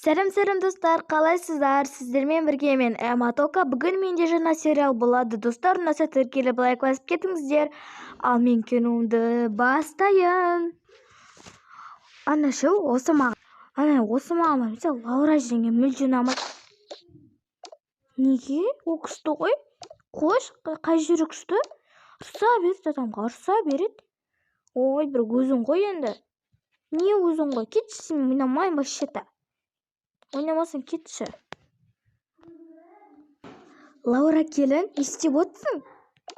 Сәлем достар, қалайсыздар? Сіздермен бірге мен Матока. Бүгін менде жаңа сериал болады. Достар, ұнаса тіркеліп лайк басып кетіңіздер. Ал мен киномды бастайын. Осы маған мысалы Лаура жеңге мүлде ұнамайды. Неге? Ол күшті ғой. Қош, қай жері күшті? Ұрса береді адамға, ұрса береді. Ой, бір өзің ғой енді. Не өзің ғой? Кетші, сен ойнамайын вообще-то. Ойнамасын, кетші. Лаура келін, не істеп отырсың?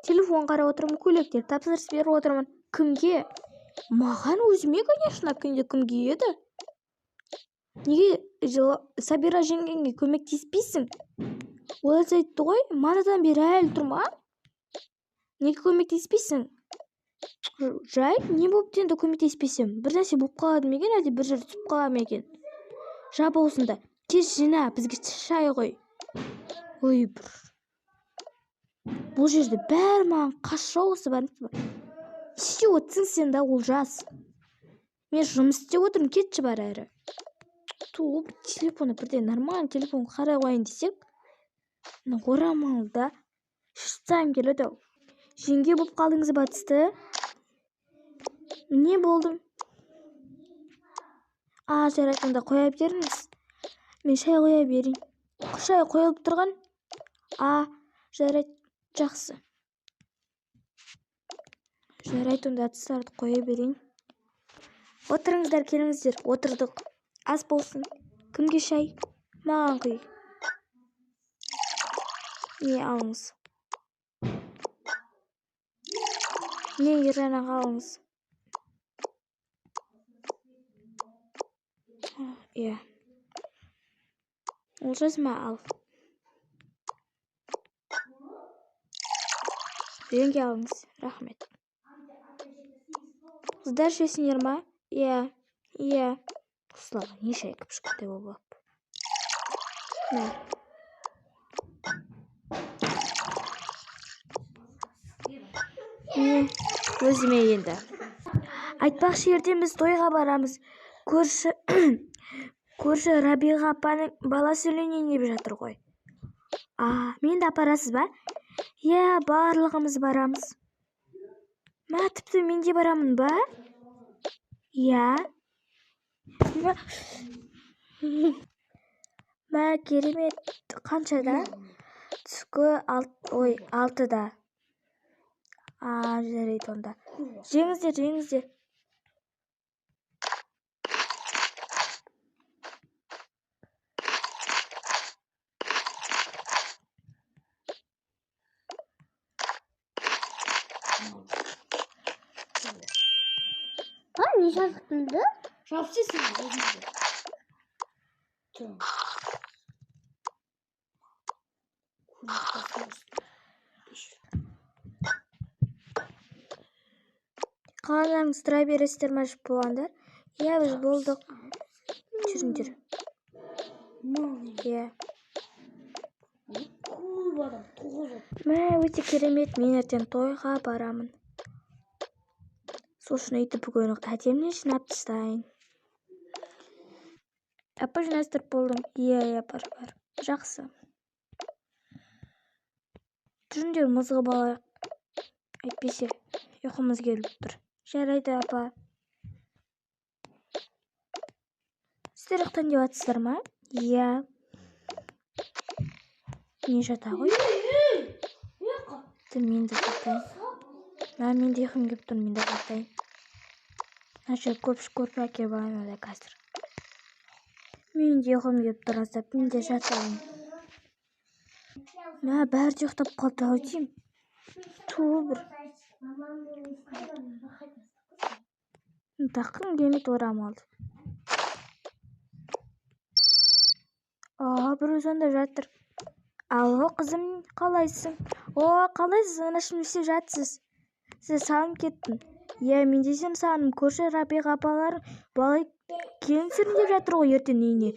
Телефон қарап отырмын, көйлектер тапсырыс беріп отырмын. Кімге? Маған өзіме, конечно, кімге еді? Неге Сабира жеңгеңе көмектеспейсің? Ол айтты ғой, манадан бері әлі тұрма? Неге көмектеспейсің? Жай, не болып енді көмектеспесем? Бір нәрсе болып қалады ма екен, әлде бір жер түсіп қалады ма екен? Жап осында. Тез жина, бізге шай ғой. Ой, бір. Бұл жерде бәрі маған қаша осы бар. Істеп отырсың сен да, ол жас. Мен жұмыс істеп отырмын, кетші бар әрі. Туып, телефоны бірден нормально телефон қарай қойын десек. Орамал да. Шықсам келеді. Жеңге болып қалдыңыз батысты. Не болдым? Жарайтында қоя беріңіз. Мен шай қоя берейін. Шай қойылып тұрған. Жарайды, жақсы. Жарайды, онда ыдыстарды қоя берейін. Отырыңыздар, келіңіздер. Отырдық. Ас болсын. Кімге шай? Маған құй. Не алыңыз? Не Ержанға алыңыз? Иә. Олжас ма ал? Жеңге алыңыз. Рахмет. Қыздар ішесіңдер ма? Иә. Слава, не шай кішкентай болып. Өзіме енді. Айтпақшы, ертең біз тойға барамыз. Көрші Рабиға апаның баласы үйленейін деп жатыр ғой. Мені апарасыз ба? Иә, барлығымыз барамыз. Тіпті мен де барамын ба? Иә. Керемет. Қаншада? Түскі 6-да. Жарайды онда. Жеңіздер. Не жазықтыңды? Жапсысың өзіңді. Қалаңыз тұра бересіздер ма жіп болғандар? Иә, біз болдық. Жүріңдер. Иә. Өте керемет, мен ертең тойға барамын. Сосын үйді бүгін әдемі жинап тастайын. Апа жинастырып болдым. Иә, бар. Жақсы. Жүріңдер, мұзғы балайық. Әйтпесе, ұйқымыз келіп тұр. Жарайды, апа. Сіздер ұйықтайын деп жатсыздар ма? Иә. Не жата ғой? Мен де жатайын. Мен де ұйқым келіп тұр, мен де жатайын. Көрпі әкеліп алайын ода қазір. Мен де ұйқым келіп тұр, азап, мен де жатайын. Бәрі де ұйықтап қалды ау деймін. Бір. Таққым келмейді орамалды. Бір өзінде жатыр. Алло, қызым, қалайсың? Қалайсыз? Анашым істеп жатсыз? Сіз сағынып кеттім. Иә, мен де сені сағындым. Көрші Рабиға апалар бала келінсірін деп жатыр ғой ертең үйіне.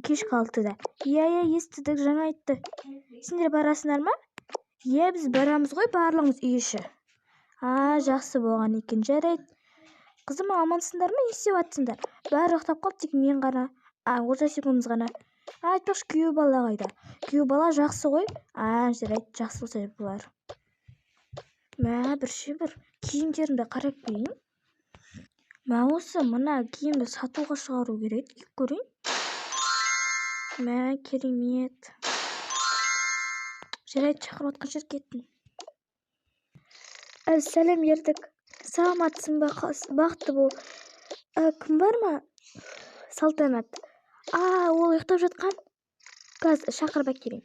Кешкі 6-да. Иә, естідік, жаңа айтты. Сендер барасыңдар ма? Иә, біз барамыз ғой, барлығымыз үй іші. Жақсы болған екен, жарайды. Қызым, амансыңдар ма? Не істеп жатсыңдар? Бәрі ұйықтап қалды, тек мен ғана олжас екеуміз ғана. Айтпақшы, күйеу бала қайда? Күйеу бала жақсы ғой? Жарайды, жақсы болса болар. Бір киімдерімді қарап берейін. Осы мына киімді сатуға шығару керек. Көрейін. Керемет. Жарайды, шақырып отқан жер кеттім. Сәлем ердік. Саламатсың ба? Бақытты бол. Кім бар ма? Салтанат. Ол ұйықтап жатқан? Қазір шақырып әкелейін.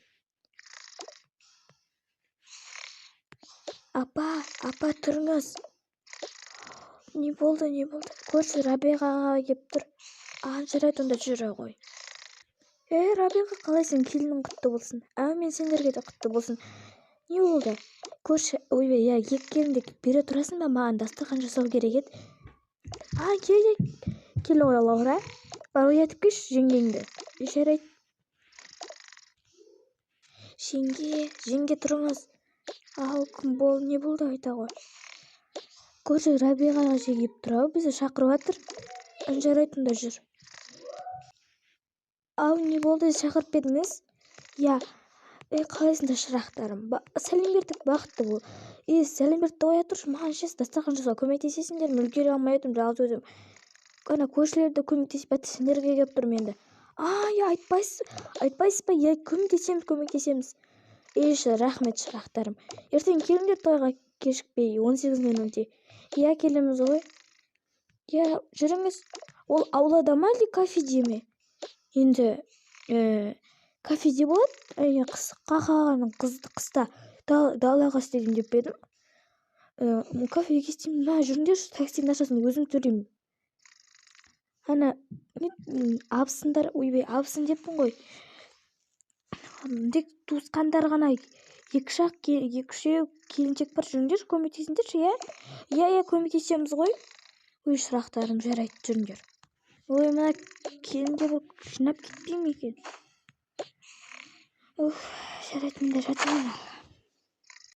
Апа, тұрыңыз. Не болды? Көрші Рабиғаға кеп тұр. Жарайды, онда жүре ғой. Рабиға, қалайсың? Келінің құтты болсын. Мен сендерге де құтты болсын. Не болды? Көрші, екі келінді бере тұрасың ба? Маған дастархан жасау керек еді. Кел ғой, Лаура. Бар, оятып кеш жеңгеңді. Жарайды. Жеңге тұрыңыз. Кім бол, не болды айта ғой. Көрші Рабиғаға жегіп тұр, бізді шақырып жатыр. Жарайды, онда жүр. Не болды, шақырып едіңіз? Қалайсыңдар шырақтарым? Сәлем бердік, бақытты бол. Сәлем бердікті қоя тұршы, маған шеш дастархан жасауға көмектесесіңдер, үлгере алмай отырмын, жалғыз өзім. Қана көршілерді көмектесіп, сендерге келіп тұрмын енді. Айтпайсыз ба? Көмектесеміз. Рахмет шырақтарым. Ертең келіңдер тойға кешікпей, 18:00-де. Келеміз ғой. Жүріңіз. Ол аулада ма әлде кафеде ме? Енді кафеде болады. Қақағаның қыста далаға істедім деп едім. Кафеге істеймін. Жүріңдерші, таксидің ақшасын өзім төлеймін. Абысын деппін ғой. Тек туысқандар ғана, екі-үшеу келіншек бар, жүріңдер, көмектесіңдерші, көмектесеміз ғой. Шырақтарым, жарайды, жүріңдер. Мына келіндер жинап кетпей ме екен? Жарайды, мында жатайын.